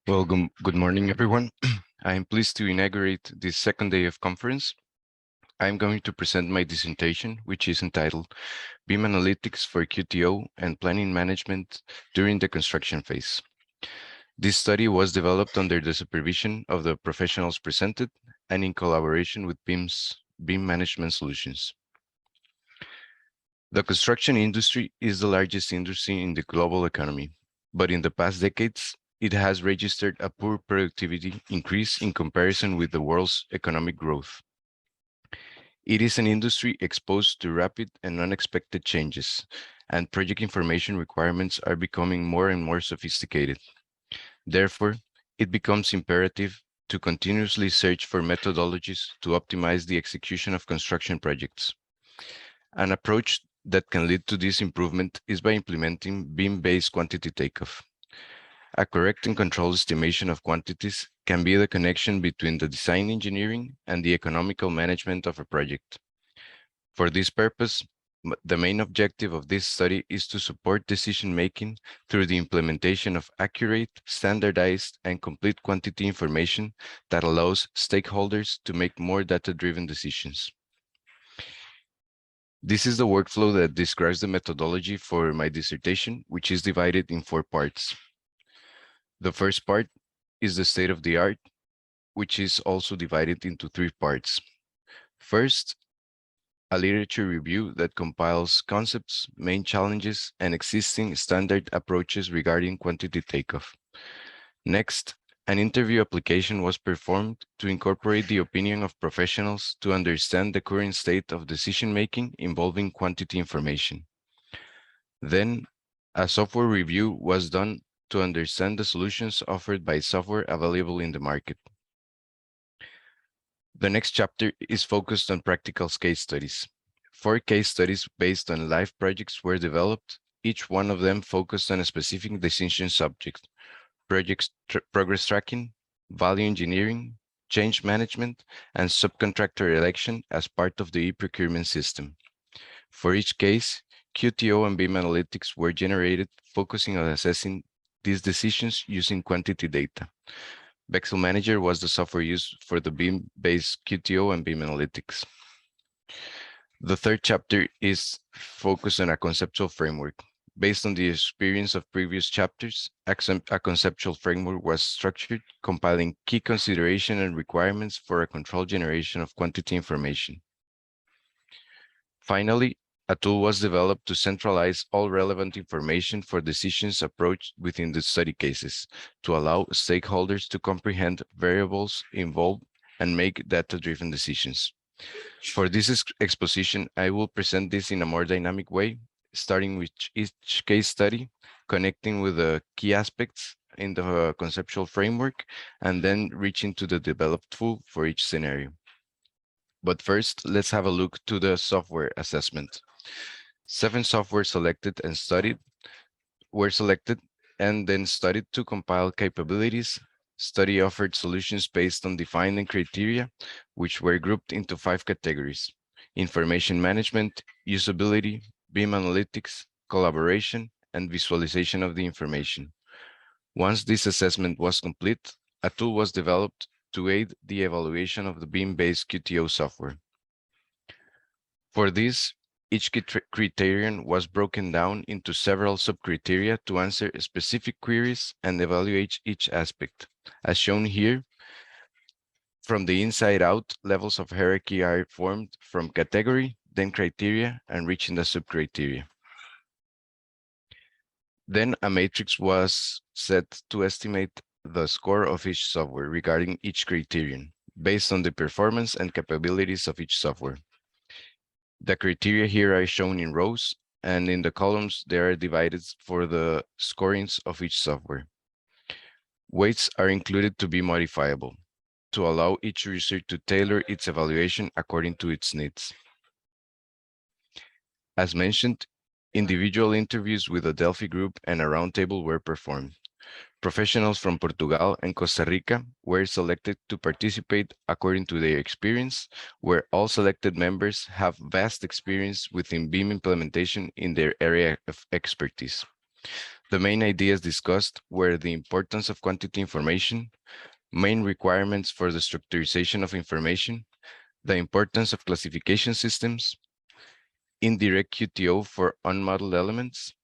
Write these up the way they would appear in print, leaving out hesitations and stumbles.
Well, good morning, everyone. I am pleased to inaugurate this second day of conference. I'm going to present my dissertation, which is entitled BIM Analytics for QTO and Planning Management during the Construction Phase. This study was developed under the supervision of the professionals presented and in collaboration with BIM Management Solutions. The construction industry is the largest industry in the global economy, but in the past decades, it has registered a poor productivity increase in comparison with the world's economic growth. It is an industry exposed to rapid and unexpected changes, and project information requirements are becoming more and more sophisticated. Therefore, it becomes imperative to continuously search for methodologies to optimize the execution of construction projects. An approach that can lead to this improvement is by implementing BIM-based quantity takeoff. A correct and controlled estimation of quantities can be the connection between the design engineering and the economical management of a project. For this purpose, the main objective of this study is to support decision-making through the implementation of accurate, standardized, and complete quantity information that allows stakeholders to make more data-driven decisions. This is the workflow that describes the methodology for my dissertation, which is divided in 4 parts. The first part is the state of the art, which is also divided into 3 parts. First, a literature review that compiles concepts, main challenges, and existing standard approaches regarding quantity takeoff. Next, an interview application was performed to incorporate the opinion of professionals to understand the current state of decision-making involving quantity information. Then, a software review was done to understand the solutions offered by software available in the market. The next chapter is focused on practical case studies. 4 case studies based on live projects were developed, each one of them focused on a specific decision subject: progress tracking, value engineering, change management, and subcontractor election as part of the e-procurement system. For each case, QTO and BIM analytics were generated, focusing on assessing these decisions using quantity data. Bexel Manager was the software used for the BIM-based QTO and BIM analytics. The third chapter is focused on a conceptual framework. Based on the experience of previous chapters, a conceptual framework was structured, compiling key considerations and requirements for a controlled generation of quantity information. Finally, a tool was developed to centralize all relevant information for decisions approached within the study cases, to allow stakeholders to comprehend variables involved and make data-driven decisions. For this exposition, I will present this in a more dynamic way, starting with each case study, connecting with the key aspects in the conceptual framework, and then reaching to the developed tool for each scenario. But first, let's have a look to the software assessment. 7 software were selected and then studied to compile capabilities. Study offered solutions based on defined criteria, which were grouped into 5 categories: information management, usability, BIM analytics, collaboration, and visualization of the information. Once this assessment was complete, a tool was developed to aid the evaluation of the BIM-based QTO software. For this, each criterion was broken down into several subcriteria to answer specific queries and evaluate each aspect. As shown here, from the inside out, levels of hierarchy are formed from category, then criteria, and reaching the subcriteria. Then a matrix was set to estimate the score of each software regarding each criterion, based on the performance and capabilities of each software. The criteria here are shown in rows, and in the columns, they are divided for the scorings of each software. Weights are included to be modifiable, to allow each user to tailor its evaluation according to its needs. As mentioned, individual interviews with a Delphi group and a roundtable were performed. Professionals from Portugal and Costa Rica were selected to participate according to their experience, where all selected members have vast experience within BIM implementation in their area of expertise. The main ideas discussed were the importance of quantity information, main requirements for the structurization of information, the importance of classification systems, indirect QTO for unmodeled elements,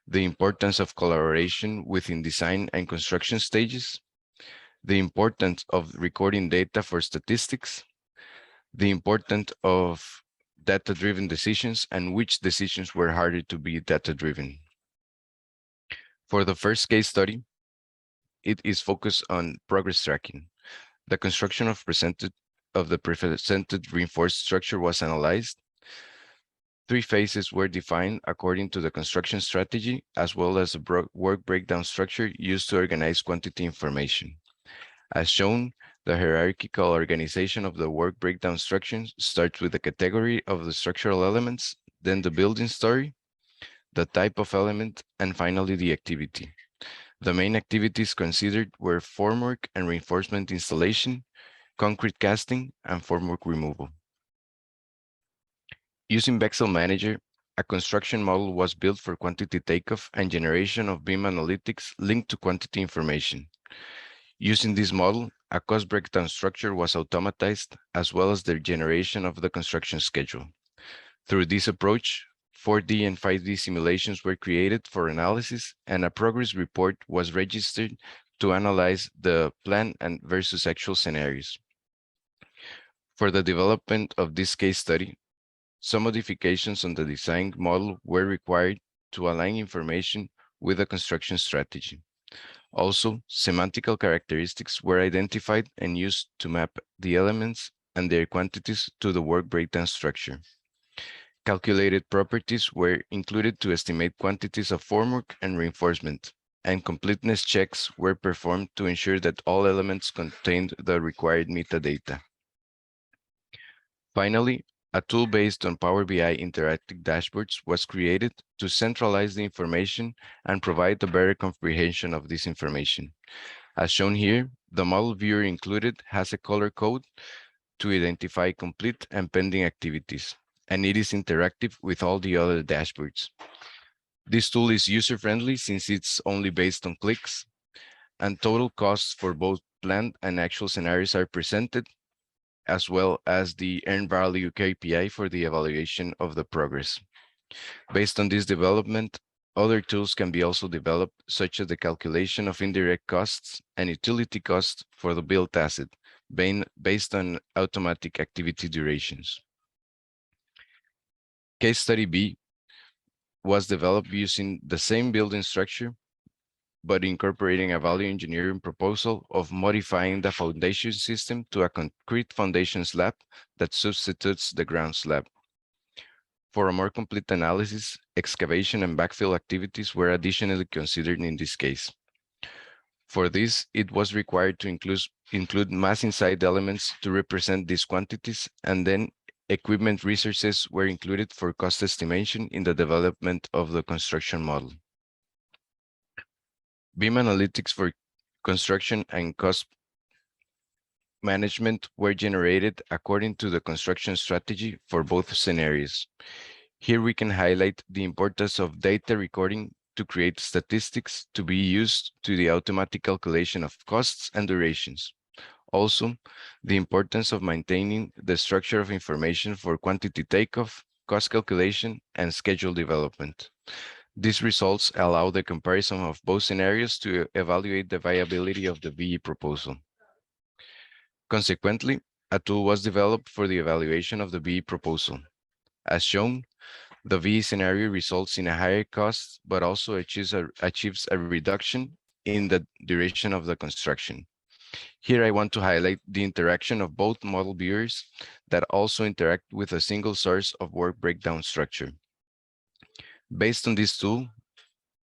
the importance of collaboration within design and construction stages, the importance of recording data for statistics, the importance of data-driven decisions and which decisions were harder to be data-driven. For the first case study, it is focused on progress tracking. The construction of the presented reinforced structure was analyzed. 3 phases were defined according to the construction strategy, as well as a work breakdown structure used to organize quantity information. As shown, the hierarchical organization of the work breakdown structure starts with the category of the structural elements, then the building story, the type of element, and finally the activity. The main activities considered were formwork and reinforcement installation, concrete casting, and formwork removal. Using Bexel Manager, a construction model was built for quantity takeoff and generation of BIM analytics linked to quantity information. Using this model, a cost breakdown structure was automatized, as well as the generation of the construction schedule. Through this approach, 4D and 5D simulations were created for analysis, and a progress report was registered to analyze the plan and versus actual scenarios. For the development of this case study, some modifications on the design model were required to align information with the construction strategy. Also, semantical characteristics were identified and used to map the elements and their quantities to the work breakdown structure. Calculated properties were included to estimate quantities of formwork and reinforcement, and completeness checks were performed to ensure that all elements contained the required metadata. Finally, a tool based on Power BI interactive dashboards was created to centralize the information and provide a better comprehension of this information. As shown here, the model viewer included has a color code to identify complete and pending activities, and it is interactive with all the other dashboards. This tool is user-friendly since it's only based on clicks, and total costs for both planned and actual scenarios are presented, as well as the earned value KPI for the evaluation of the progress. Based on this development, other tools can be also developed, such as the calculation of indirect costs and utility costs for the built asset, based on automatic activity durations. Case study B was developed using the same building structure, but incorporating a value engineering proposal of modifying the foundation system to a concrete foundation slab that substitutes the ground slab. For a more complete analysis, excavation and backfill activities were additionally considered in this case. For this, it was required to include mass inside elements to represent these quantities, and then equipment resources were included for cost estimation in the development of the construction model. BIM analytics for construction and cost management were generated according to the construction strategy for both scenarios. Here we can highlight the importance of data recording to create statistics to be used to the automatic calculation of costs and durations. Also, the importance of maintaining the structure of information for quantity takeoff, cost calculation, and schedule development. These results allow the comparison of both scenarios to evaluate the viability of the VE proposal. Consequently, a tool was developed for the evaluation of the VE proposal. As shown, the VE scenario results in a higher cost, but also achieves a reduction in the duration of the construction. Here I want to highlight the interaction of both model viewers that also interact with a single source of work breakdown structure. Based on this tool,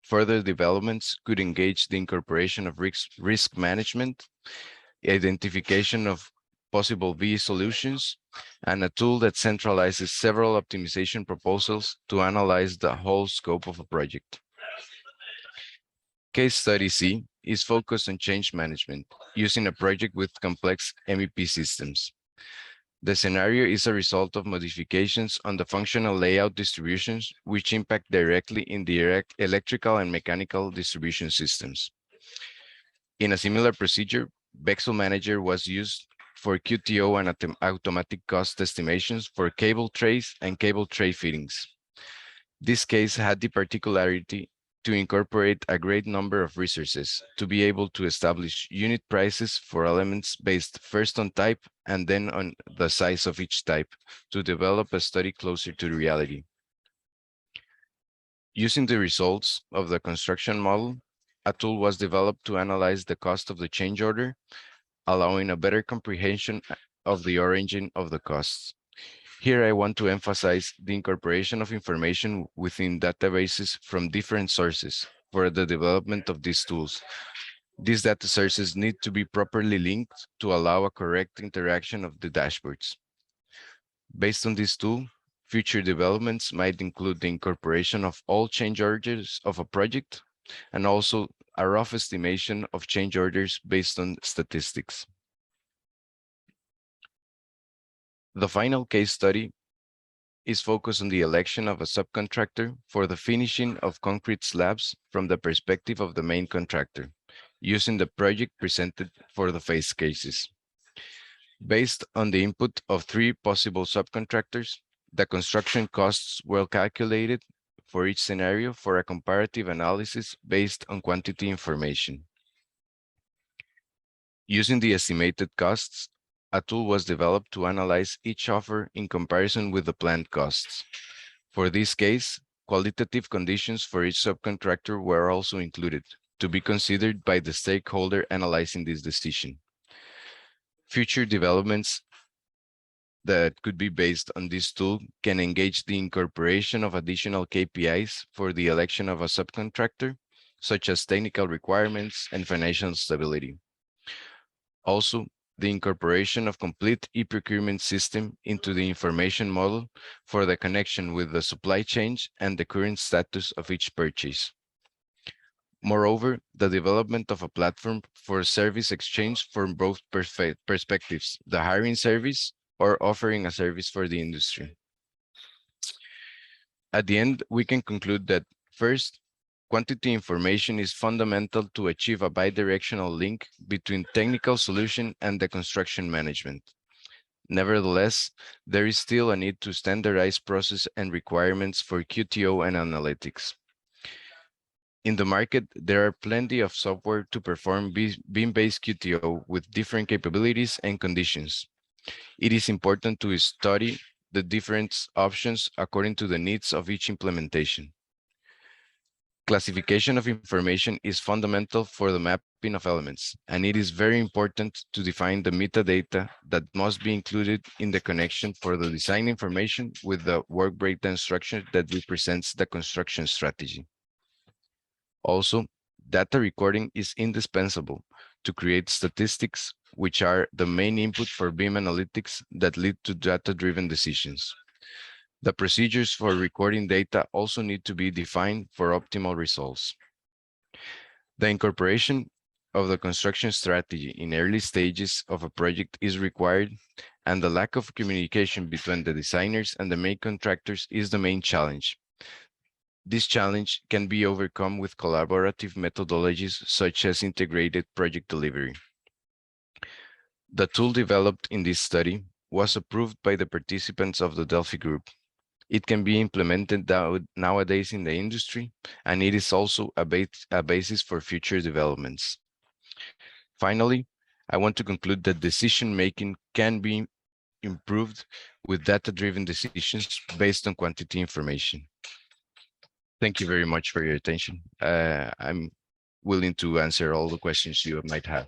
further developments could engage the incorporation of risk management, identification of possible VE solutions, and a tool that centralizes several optimization proposals to analyze the whole scope of a project. Case study C is focused on change management using a project with complex MEP systems. The scenario is a result of modifications on the functional layout distributions, which impact directly in the electrical and mechanical distribution systems. In a similar procedure, Bexel Manager was used for QTO and automatic cost estimations for cable trays and cable tray fittings. This case had the particularity to incorporate a great number of resources to be able to establish unit prices for elements based first on type and then on the size of each type to develop a study closer to reality. Using the results of the construction model, a tool was developed to analyze the cost of the change order, allowing a better comprehension of the origin of the costs. Here, I want to emphasize the incorporation of information within databases from different sources for the development of these tools. These data sources need to be properly linked to allow a correct interaction of the dashboards. Based on this tool, future developments might include the incorporation of all change orders of a project and also a rough estimation of change orders based on statistics. The final case study is focused on the election of a subcontractor for the finishing of concrete slabs from the perspective of the main contractor, using the project presented for the phase cases. Based on the input of 3 possible subcontractors, the construction costs were calculated for each scenario for a comparative analysis based on quantity information. Using the estimated costs, a tool was developed to analyze each offer in comparison with the planned costs. For this case, qualitative conditions for each subcontractor were also included to be considered by the stakeholder analyzing this decision. Future developments that could be based on this tool can engage the incorporation of additional KPIs for the election of a subcontractor, such as technical requirements and financial stability. Also, the incorporation of complete e-procurement system into the information model for the connection with the supply chain and the current status of each purchase. Moreover, the development of a platform for service exchange from both perspectives, the hiring service or offering a service for the industry. At the end, we can conclude that first, quantity information is fundamental to achieve a bidirectional link between technical solution and the construction management. Nevertheless, there is still a need to standardize process and requirements for QTO and analytics. In the market, there are plenty of software to perform BIM-based QTO with different capabilities and conditions. It is important to study the different options according to the needs of each implementation. Classification of information is fundamental for the mapping of elements, and it is very important to define the metadata that must be included in the connection for the design information with the work breakdown structure that represents the construction strategy. Also, data recording is indispensable to create statistics, which are the main input for BIM analytics that lead to data-driven decisions. The procedures for recording data also need to be defined for optimal results. The incorporation of the construction strategy in early stages of a project is required, and the lack of communication between the designers and the main contractors is the main challenge. This challenge can be overcome with collaborative methodologies such as integrated project delivery. The tool developed in this study was approved by the participants of the Delphi group. It can be implemented nowadays in the industry, and it is also a basis for future developments. Finally, I want to conclude that decision-making can be improved with data-driven decisions based on quantity information. Thank you very much for your attention. I'm willing to answer all the questions you might have.